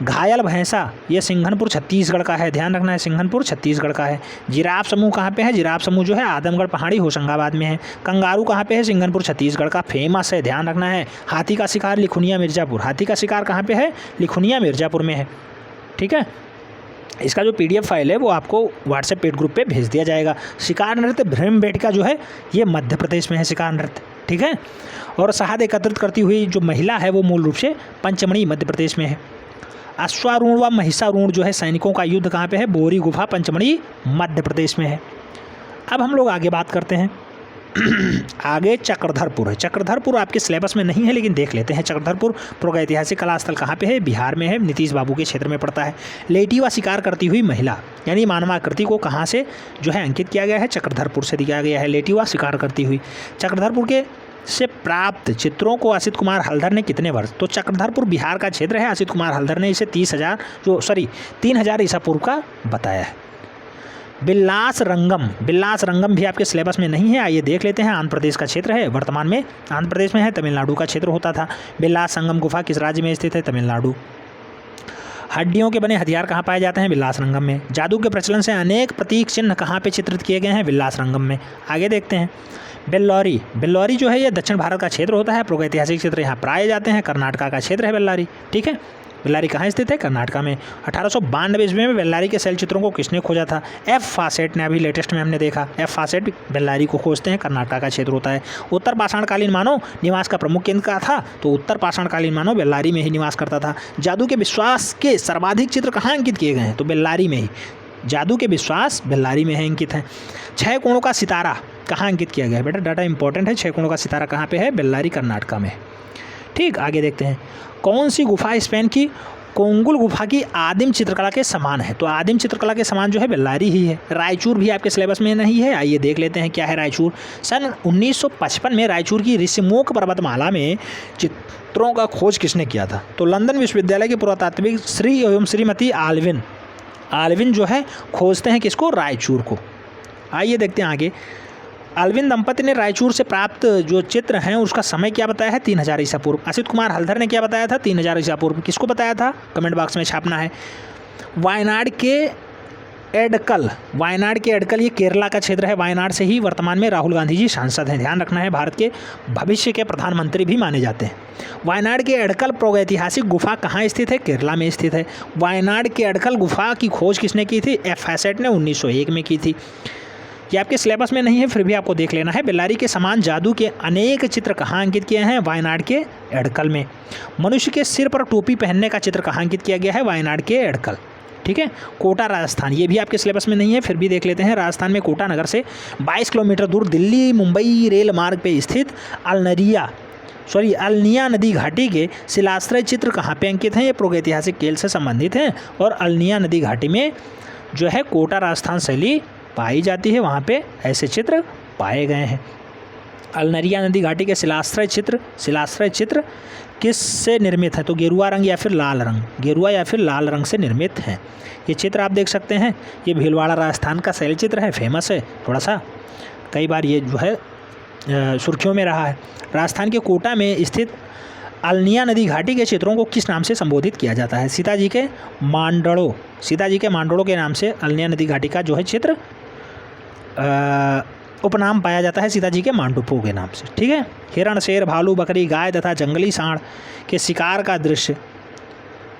घायल भैंसा, ये सिंघनपुर छत्तीसगढ़ का है, ध्यान रखना है, सिंघनपुर छत्तीसगढ़ का है। जिराफ समूह कहाँ पे है? जिराफ समूह जो है आदमगढ़ पहाड़ी, होशंगाबाद में है। कंगारू कहाँ पे है? सिंघनपुर छत्तीसगढ़ का, फेमस है, ध्यान रखना है। हाथी का शिकार लिखोनिया मिर्ज़ापुर, हाथी का शिकार कहाँ पे है? लिखोनिया मिर्ज़ापुर में है। ठीक है, इसका जो PDF फाइल है वो आपको व्हाट्सएप पेड ग्रुप पे भेज दिया जाएगा। शिकार नृत्य भीमबेटका जो है ये मध्य प्रदेश में है शिकार नृत्य। ठीक है, और शहद एकत्रित करती हुई जो महिला है वो मूल रूप से पंचमढ़ी, मध्य प्रदेश में है। अश्वारूढ़ व महिषारूढ़ जो है सैनिकों का युद्ध कहाँ पे है? बोरी गुफा पंचमढ़ी मध्य प्रदेश में है। अब हम लोग आगे बात करते हैं। आगे चक्रधरपुर है। चक्रधरपुर आपके सिलेबस में नहीं है लेकिन देख लेते हैं। चक्रधरपुर प्रागैतिहासिक कला स्थल कहाँ पे है? बिहार में है, नीतीश बाबू के क्षेत्र में पड़ता है। लेटी व शिकार करती हुई महिला यानी मानवाकृति को कहाँ से जो है अंकित किया गया है? चक्रधरपुर से दिया गया है। लेटी व शिकार करती हुई। चक्रधरपुर के से प्राप्त चित्रों को असित कुमार हल्दर ने कितने वर्ष? तो चक्रधरपुर बिहार का क्षेत्र है। असित कुमार हल्दर ने इसे 3000 ईसा पूर्व का बताया है। बिल्लास रंगम भी आपके सिलेबस में नहीं है। आइए देख लेते हैं। आंध्र प्रदेश का क्षेत्र है, वर्तमान में आंध्र प्रदेश में है, तमिलनाडु का क्षेत्र होता था। बिल्लास संगम गुफा किस राज्य में स्थित है? तमिलनाडु। हड्डियों के बने हथियार कहाँ पाए जाते हैं? बिल्लास रंगम में। जादू के प्रचलन से अनेक प्रतीक चिन्ह कहाँ पे चित्रित किए गए हैं? बिल्लास रंगम में। आगे देखते हैं। बेल्लौरी जो है ये दक्षिण भारत का क्षेत्र होता है। प्रागैतिहासिक क्षेत्र यहाँ पाए जाते हैं। कर्नाटका का क्षेत्र है बेल्लारी। ठीक है, बेल्लारी कहाँ स्थित है? कर्नाटका में। 1892 ईस्वी में बेल्लारी के शैल चित्रों को किसने खोजा था? एफ फासेट ने। अभी लेटेस्ट में हमने देखा एफ फासेट बेल्लारी को खोजते हैं। कर्नाटका का क्षेत्र होता है। उत्तर पाषाणकालीन मानव निवास का प्रमुख केंद्र का था, तो उत्तर पाषाणकालीन मानव बेल्लारी में ही निवास करता था। जादू के विश्वास के सर्वाधिक चित्र कहाँ अंकित किए गए हैं? तो बेल्लारी में ही। जादू के विश्वास बेल्लारी में है अंकित है। 6 कोणों का सितारा कहाँ अंकित किया गया है? बेटा डाटा इंपॉर्टेंट है। 6 कोणों का सितारा कहाँ पे है? बेल्लारी कर्नाटका में। ठीक, आगे देखते हैं। कौन सी गुफा स्पेन की कोंगुल गुफा की आदिम चित्रकला के समान है? तो आदिम चित्रकला के समान जो है बेल्लारी ही है। रायचूर भी आपके सिलेबस में नहीं है। आइए देख लेते हैं क्या है रायचूर। सन 1955 में रायचूर की ऋषिमुख पर्वतमाला में चित्रों का खोज किसने किया था? तो लंदन विश्वविद्यालय के पुरातात्विक श्री एवं श्रीमती आल्विन जो है खोजते हैं किसको? रायचूर को। आइए देखते हैं आगे। आल्विन दंपति ने रायचूर से प्राप्त जो चित्र हैं उसका समय क्या बताया है? 3000 ईसा पूर्व। असित कुमार हल्दर ने क्या बताया था? 3000 ईसा पूर्व। किसको बताया था? कमेंट बॉक्स में छापना है। वायनाड के एडकल ये केरला का क्षेत्र है। वायनाड से ही वर्तमान में राहुल गांधी जी सांसद हैं। ध्यान रखना है, भारत के भविष्य के प्रधानमंत्री भी माने जाते हैं। वायनाड के एडकल प्रागैतिहासिक गुफा कहाँ स्थित है? केरला में स्थित है। वायनाड के एडकल गुफा की खोज किसने की थी? एफ फैसेट ने 1901 में की थी। ये आपके सिलेबस में नहीं है, फिर भी आपको देख लेना है। बेल्लारी के समान जादू के अनेक चित्र कहाँ अंकित किए हैं? वायनाड के एडकल में। मनुष्य के सिर पर टोपी पहनने का चित्र कहाँ अंकित किया गया है? वायनाड के एडकल। ठीक है, कोटा राजस्थान, ये भी आपके सिलेबस में नहीं है, फिर भी देख लेते हैं। राजस्थान में कोटा नगर से 22 किलोमीटर दूर दिल्ली मुंबई रेल मार्ग पर स्थित अल्निया नदी घाटी के शिलाश्रय चित्र कहाँ पे अंकित हैं? ये प्रागैतिहासिक खेल से संबंधित हैं और अल्निया नदी घाटी में जो है कोटा राजस्थान शैली पाई जाती है, वहाँ पे ऐसे चित्र पाए गए हैं। अलनरिया नदी घाटी के शिलाश्रय चित्र किस से निर्मित है? तो गेरुआ रंग या फिर लाल रंग, गेरुआ या फिर लाल रंग से निर्मित हैं। ये चित्र आप देख सकते हैं। ये भीलवाड़ा राजस्थान का शैल चित्र है, फेमस है थोड़ा सा, कई बार ये जो है सुर्खियों में रहा है। राजस्थान के कोटा में स्थित अल्निया नदी घाटी के चित्रों को किस नाम से संबोधित किया जाता है? सीता जी के मांडोड़ों के नाम से अल्निया नदी घाटी का जो है चित्र उपनाम पाया जाता है सीता जी के मांडुपों के नाम से। ठीक है, हिरण, शेर, भालू, बकरी, गाय तथा जंगली सांड के शिकार का दृश्य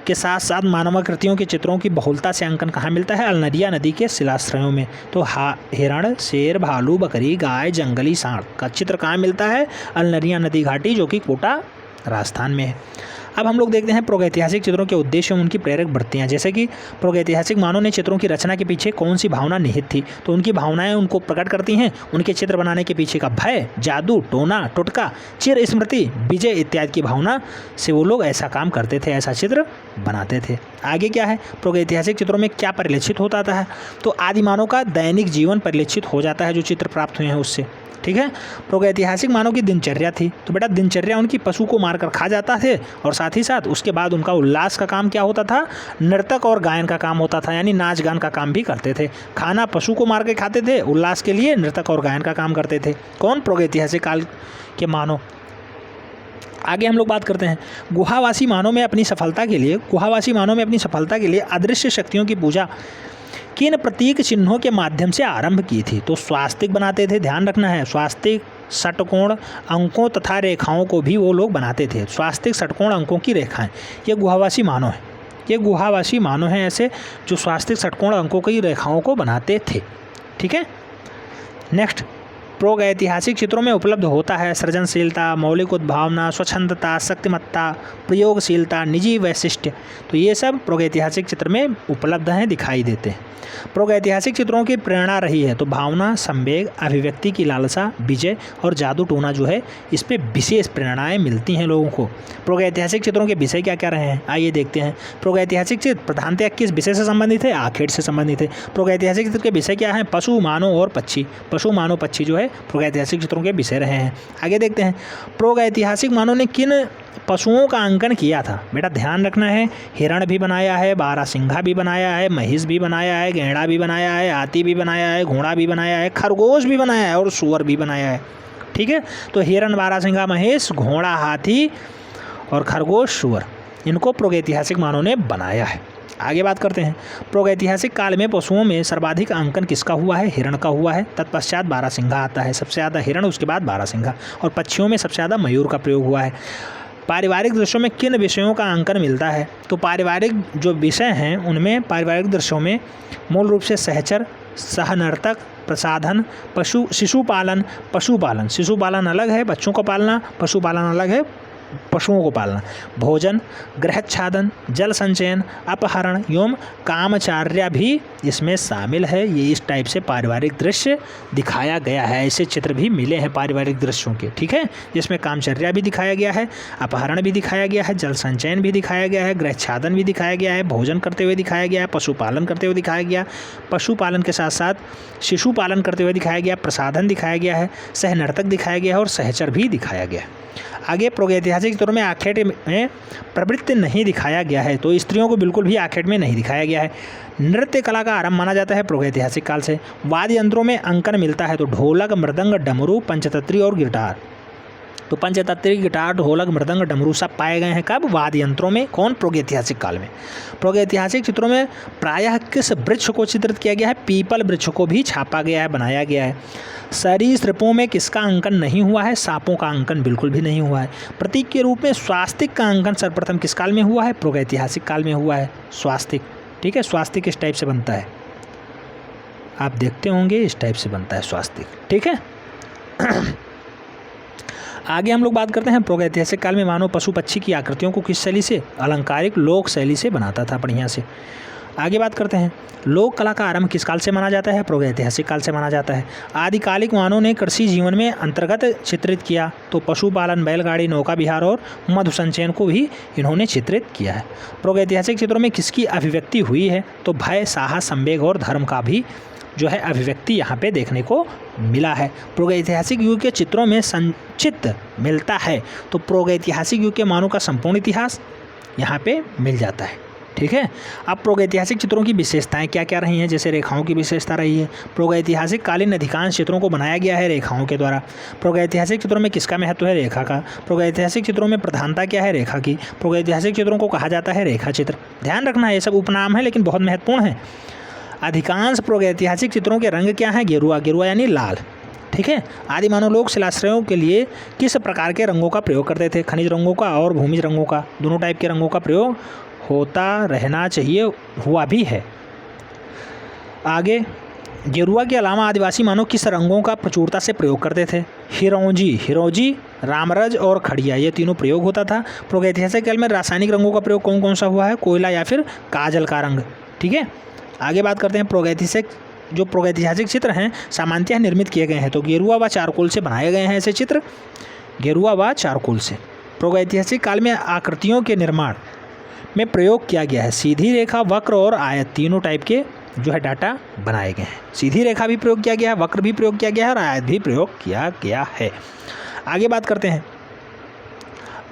के साथ साथ मानवाकृतियों के चित्रों की बहुलता से अंकन कहाँ मिलता है? अलनरिया नदी के शिलाश्रयों में। तो हिरण, शेर, भालू, बकरी, गाय, जंगली सांड का चित्र कहाँ मिलता है? अलनरिया नदी घाटी, जो कि कोटा राजस्थान में है। अब हम लोग देखते हैं प्रागैतिहासिक चित्रों के उद्देश्य और उनकी प्रेरक वृत्तियाँ। जैसे कि प्रागैतिहासिक मानव ने चित्रों की रचना के पीछे कौन सी भावना निहित थी? तो उनकी भावनाएं उनको प्रकट करती हैं। उनके चित्र बनाने के पीछे का भय, जादू, टोना, टोटका, चिर स्मृति, विजय इत्यादि की भावना से वो लोग ऐसा काम करते थे, ऐसा चित्र बनाते थे। आगे क्या है? प्रागैतिहासिक चित्रों में क्या परिलक्षित होता है? तो आदि मानव का दैनिक जीवन परिलक्षित हो जाता है जो चित्र प्राप्त हुए हैं उससे। ठीक है, प्रागैतिहासिक मानव की दिनचर्या थी। तो बेटा दिनचर्या उनकी पशु को मारकर खा जाता थे और साथ ही साथ उसके बाद उनका उल्लास का काम क्या होता था? नर्तक और गायन का काम होता था, यानी नाच गान का काम भी करते थे। खाना पशु को मार के खाते थे, उल्लास के लिए नर्तक और गायन का काम करते थे। कौन? प्रागैतिहासिक काल के मानव। आगे हम लोग बात करते हैं गुहावासी मानव में अपनी सफलता के लिए अदृश्य शक्तियों की पूजा किन प्रतीक चिन्हों के माध्यम से आरंभ की थी? तो स्वास्तिक बनाते थे, ध्यान रखना है। स्वास्तिक, षटकोण, अंकों तथा रेखाओं को भी वो लोग बनाते थे। स्वास्तिक, षटकोण, अंकों की रेखाएं, ये गुहावासी मानव हैं ऐसे जो स्वास्तिक, षटकोण, अंकों की रेखाओं को बनाते थे। ठीक है, नेक्स्ट प्रागैतिहासिक चित्रों में उपलब्ध होता है सृजनशीलता, मौलिक उद्भावना, स्वच्छंदता, शक्तिमत्ता, प्रयोगशीलता, निजी वैशिष्ट्य। तो ये सब प्रागैतिहासिक चित्र में उपलब्ध हैं, दिखाई देते हैं। प्रागैतिहासिक चित्रों की प्रेरणा रही है तो भावना, संवेग, अभिव्यक्ति की लालसा, विजय और जादू टोना जो है इस पे विशेष प्रेरणाएं मिलती हैं लोगों को। प्रागैतिहासिक चित्रों के विषय क्या क्या रहे हैं आइए देखते हैं। प्रागैतिहासिक चित्र प्रधानतः किस विषय से संबंधित है? आखेट से संबंधित है। प्रागैतिहासिक चित्र के विषय क्या हैं? पशु, मानव और पक्षी। पशु, मानव, पक्षी जो है प्रागैतिहासिक चित्रों के विषय रहे हैं। आगे देखते हैं प्रागैतिहासिक मानव ने किन पशुओं का अंकन किया था? बेटा ध्यान रखना है, हिरण भी बनाया है, बारहसिंघा भी बनाया है, महिष भी बनाया है, गैंडा भी बनाया है, हाथी भी बनाया है, घोड़ा भी बनाया है, खरगोश भी बनाया है और सूअर भी बनाया है। ठीक है, तो हिरण, बारहसिंघा, महिष, घोड़ा, हाथी और खरगोश, सूअर, इनको प्रागैतिहासिक मानव ने बनाया है। आगे बात करते हैं प्रागैतिहासिक काल में पशुओं में सर्वाधिक अंकन किसका हुआ है? हिरण का हुआ है, तत्पश्चात बारहसिंघा आता है, सबसे ज़्यादा हिरण, उसके बाद बारहसिंघा। और पक्षियों में सबसे ज़्यादा मयूर का प्रयोग हुआ है। पारिवारिक दृश्यों में किन विषयों का अंकन मिलता है? तो पारिवारिक जो विषय हैं उनमें पारिवारिक दृश्यों में मूल रूप से सहचर, सहनर्तक, प्रसाधन, शिशुपालन। शिशुपालन अलग है, बच्चों को पालना, पशुपालन अलग है, पशुओं को पालना। भोजन, गृहच्छादन, जल संचयन, अपहरण एवं कामचार्य भी इसमें शामिल है। ये इस टाइप से पारिवारिक दृश्य दिखाया गया है। ऐसे चित्र भी मिले हैं पारिवारिक दृश्यों के, ठीक है, जिसमें कामचर्या भी दिखाया गया है, अपहरण भी दिखाया गया है, जल संचयन भी दिखाया गया है, गृहच्छादन भी दिखाया गया है, भोजन करते हुए दिखाया गया है, पशुपालन करते हुए दिखाया गया, पशुपालन के साथ साथ शिशुपालन करते हुए दिखाया गया, प्रसाधन दिखाया गया है, सहनर्तक दिखाया गया है और सहचर भी दिखाया गया है। आगे प्रागैतिहासिक चित्रों में आखेट में प्रवृत्ति नहीं दिखाया गया है, तो स्त्रियों को बिल्कुल भी आखेट में नहीं दिखाया गया है। नृत्य कला का आरंभ माना जाता है प्रागैतिहासिक काल से। वाद्य यंत्रों में अंकन मिलता है तो ढोलक, मृदंग, डमरू, पंचतंत्री और गिटार। तो पंचतंत्री, गिटार, ढोलक, मृदंग, डमरू सब पाए गए हैं कब? वाद्य यंत्रों में। कौन? प्रागैतिहासिक काल में। प्रागैतिहासिक चित्रों में प्रायः किस वृक्ष को चित्रित किया गया है? पीपल वृक्ष को भी छापा गया है, बनाया गया है। सरीसृपों में किसका अंकन नहीं हुआ है? सांपों का अंकन बिल्कुल भी नहीं हुआ है। प्रतीक के रूप में स्वास्तिक का अंकन सर्वप्रथम किस काल में हुआ है? प्रागैतिहासिक काल में हुआ है स्वास्तिक। ठीक है, स्वास्तिक इस टाइप से बनता है, आप देखते होंगे इस टाइप से बनता है स्वास्तिक। ठीक है आगे हम लोग बात करते हैं प्रागैतिहासिक काल में मानव पशु पक्षी की आकृतियों को किस शैली से? अलंकारिक लोक शैली से बनाता था बढ़िया से। आगे बात करते हैं लोक कला का आरंभ किस काल से माना जाता है? प्रागैतिहासिक काल से माना जाता है। आदिकालिक मानव ने कृषि जीवन में अंतर्गत चित्रित किया तो पशुपालन, बैलगाड़ी, नौका विहार और मधु संचयन को भी इन्होंने चित्रित किया है। प्रागैतिहासिक चित्रों में किसकी अभिव्यक्ति हुई है? तो भय, साहस, संवेग और धर्म का भी जो है अभिव्यक्ति यहाँ पे देखने को मिला है। प्रागैतिहासिक युग के चित्रों में संचित मिलता है तो प्रागैतिहासिक युग के मानव का संपूर्ण इतिहास यहाँ पे मिल जाता है। ठीक है, अब प्रागैतिहासिक चित्रों की विशेषताएं क्या क्या रही हैं? जैसे रेखाओं की विशेषता रही है। प्रागैतिहासिक कालीन अधिकांश चित्रों को बनाया गया है रेखाओं के द्वारा। प्रागैतिहासिक चित्रों में किसका महत्व है? रेखा का। प्रागैतिहासिक चित्रों में प्रधानता क्या है? रेखा की। प्रागैतिहासिक चित्रों को कहा जाता है रेखा चित्र। ध्यान रखना है, ये सब उपनाम है लेकिन बहुत महत्वपूर्ण है। अधिकांश प्रागैतिहासिक चित्रों के रंग क्या हैं? गेरुआ। गेरुआ यानी लाल। ठीक है, आदि मानव लोग शिलाश्रयों के लिए किस प्रकार के रंगों का प्रयोग करते थे? खनिज रंगों का और भूमिज रंगों का, दोनों टाइप के रंगों का प्रयोग होता रहना चाहिए, हुआ भी है। आगे गेरुआ के अलावा आदिवासी मानव किस रंगों का प्रचुरता से प्रयोग करते थे? हिरोजी, रामरज और खड़िया, ये तीनों प्रयोग होता था। प्रागैतिहासिक काल में रासायनिक रंगों का प्रयोग कौन कौन सा हुआ है? कोयला या फिर काजल का रंग। ठीक है, आगे बात करते हैं प्रागैतिहासिक चित्र हैं सामान्यतः निर्मित किए गए हैं तो गेरुआ व चारकोल से बनाए गए हैं ऐसे चित्र, गेरुआ व चारकोल से। प्रागैतिहासिक काल में आकृतियों के निर्माण में प्रयोग किया गया है सीधी रेखा, वक्र और आयत, तीनों टाइप के जो है डाटा बनाए गए हैं। सीधी रेखा भी प्रयोग किया गया है, वक्र भी प्रयोग किया गया है और आयत भी प्रयोग किया गया है। आगे बात करते हैं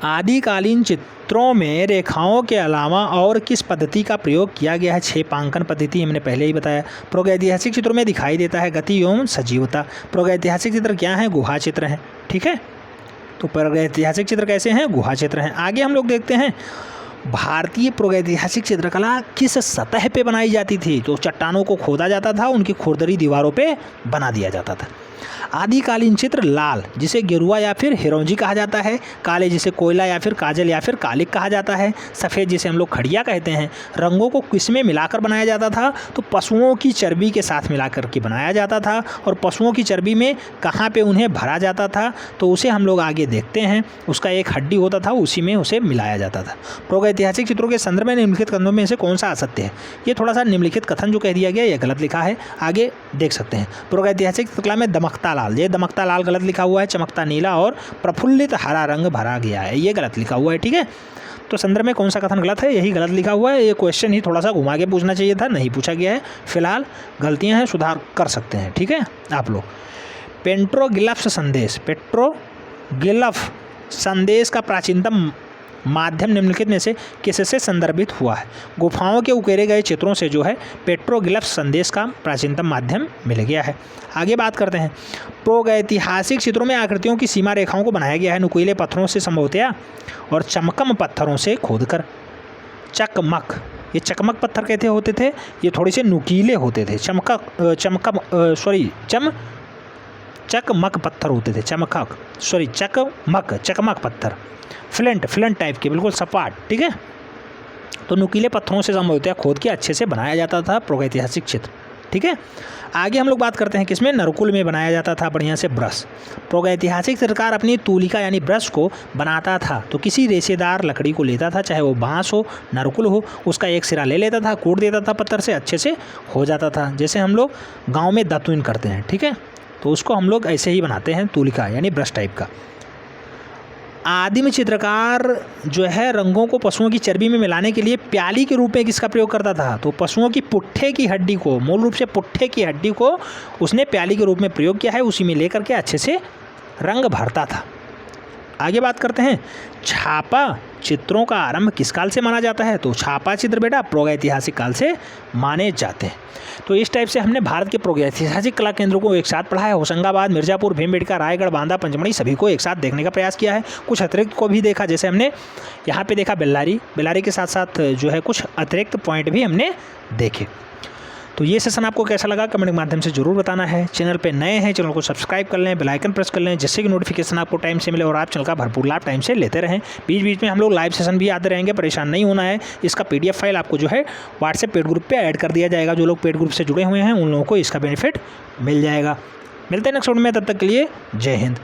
आदिकालीन चित्रों में रेखाओं के अलावा और किस पद्धति का प्रयोग किया गया है? क्षेपांकन पद्धति, हमने पहले ही बताया। प्रागैतिहासिक चित्रों में दिखाई देता है गति एवं सजीवता। प्रागैतिहासिक चित्र क्या है? गुहा चित्र हैं। ठीक है, तो प्रागैतिहासिक चित्र कैसे हैं? गुहा चित्र हैं। आगे हम लोग देखते हैं भारतीय प्रागैतिहासिक चित्रकला किस सतह पे बनाई जाती थी? तो चट्टानों को खोदा जाता था, उनकी खुरदरी दीवारों पे बना दिया जाता था। आदिकालीन चित्र लाल, जिसे गेरुआ या फिर हिरोंजी कहा जाता है, काले जिसे कोयला या फिर काजल या फिर कालिक कहा जाता है, सफ़ेद जिसे हम लोग खड़िया कहते हैं, रंगों को किसमें मिलाकर बनाया जाता था? तो पशुओं की चर्बी के साथ मिलाकर के बनाया जाता था। और पशुओं की चर्बी में कहाँ पे उन्हें भरा जाता था? तो उसे हम लोग आगे देखते हैं। उसका एक हड्डी होता था, उसी में उसे मिलाया जाता था। प्रागैतिहासिक चित्रों के संदर्भ में निम्नलिखित कथनों में से कौन सा असत्य है? ये थोड़ा सा निम्नलिखित कथन जो कह दिया गया ये गलत लिखा है, आगे देख सकते हैं। प्रागैतिहासिक चित्रकला में दमकता लाल, ये दमकता लाल गलत लिखा हुआ है। चमकता नीला और प्रफुल्लित हरा रंग भरा गया है, ये गलत लिखा हुआ है। ठीक है, तो संदर्भ में कौन सा कथन गलत है? यही गलत लिखा हुआ है। ये क्वेश्चन ही थोड़ा सा घुमा के पूछना चाहिए था, नहीं पूछा गया है। फिलहाल गलतियां हैं, सुधार कर सकते हैं। ठीक है आप लोग। पेट्रोग्लिफ्स संदेश, पेट्रोग्लिफ संदेश का प्राचीनतम माध्यम निम्नलिखित में से किससे संदर्भित हुआ है? गुफाओं के उकेरे गए चित्रों से जो है पेट्रोग्लिफ्स संदेश का प्राचीनतम माध्यम मिल गया है। आगे बात करते हैं। प्रागैतिहासिक चित्रों में आकृतियों की सीमा रेखाओं को बनाया गया है नुकीले पत्थरों से संभवतया और चमकम पत्थरों से खोदकर। चकमक, ये चकमक पत्थर कहते होते थे, ये थोड़े से नुकीले होते थे। चकमक पत्थर होते थे, चकमक पत्थर, फ्लिंट टाइप के, बिल्कुल सपाट। ठीक है, तो नुकीले पत्थरों से संभवतः खोद के अच्छे से बनाया जाता था प्रागैतिहासिक चित्र। ठीक है, आगे हम लोग बात करते हैं किसमें? नरकुल में बनाया जाता था बढ़िया से ब्रश। प्रागैतिहासिक चित्रकार अपनी तूलिका यानी ब्रश को बनाता था तो किसी रेशेदार लकड़ी को लेता था, चाहे वो बांस हो, नरकुल हो, उसका एक सिरा ले लेता था, कूट देता था पत्थर से, अच्छे से हो जाता था। जैसे हम लोग गाँव में दातुन करते हैं। ठीक है, तो उसको हम लोग ऐसे ही बनाते हैं, तूलिका यानी ब्रश टाइप का। आदिम चित्रकार जो है रंगों को पशुओं की चर्बी में मिलाने के लिए प्याली के रूप में किसका प्रयोग करता था? तो पशुओं की पुट्ठे की हड्डी को, मूल रूप से पुट्ठे की हड्डी को उसने प्याली के रूप में प्रयोग किया है, उसी में लेकर के अच्छे से रंग भरता था। आगे बात करते हैं। छापा चित्रों का आरंभ किस काल से माना जाता है? तो छापा चित्र बेटा प्रागैतिहासिक काल से माने जाते हैं। तो इस टाइप से हमने भारत के प्रागैतिहासिक कला केंद्रों को एक साथ पढ़ा है। होशंगाबाद, मिर्ज़ापुर, भीमबेटका, रायगढ़, बांदा, पंचमढ़ी सभी को एक साथ देखने का प्रयास किया है। कुछ अतिरिक्त को भी देखा, जैसे हमने यहाँ पे देखा बेल्लारी के साथ साथ जो है कुछ अतिरिक्त पॉइंट भी हमने देखे। तो ये सेशन आपको कैसा लगा कमेंट के माध्यम से जरूर बताना है। चैनल पे नए हैं, चैनल को सब्सक्राइब कर लें, बेल आइकन प्रेस कर लें, जिससे कि नोटिफिकेशन आपको टाइम से मिले और आप चैनल का भरपूर लाभ टाइम से लेते रहें। बीच बीच में हम लोग लाइव सेशन भी आते रहेंगे, परेशान नहीं होना है। इसका PDF फाइल आपको जो है व्हाट्सएप पेड ग्रुप पर ऐड कर दिया जाएगा। जो लोग पेड ग्रुप से जुड़े हुए हैं उन लोगों को इसका बेनिफिट मिल जाएगा। मिलते हैं नेक्स्ट वीडियो में, तब तक के लिए जय हिंद।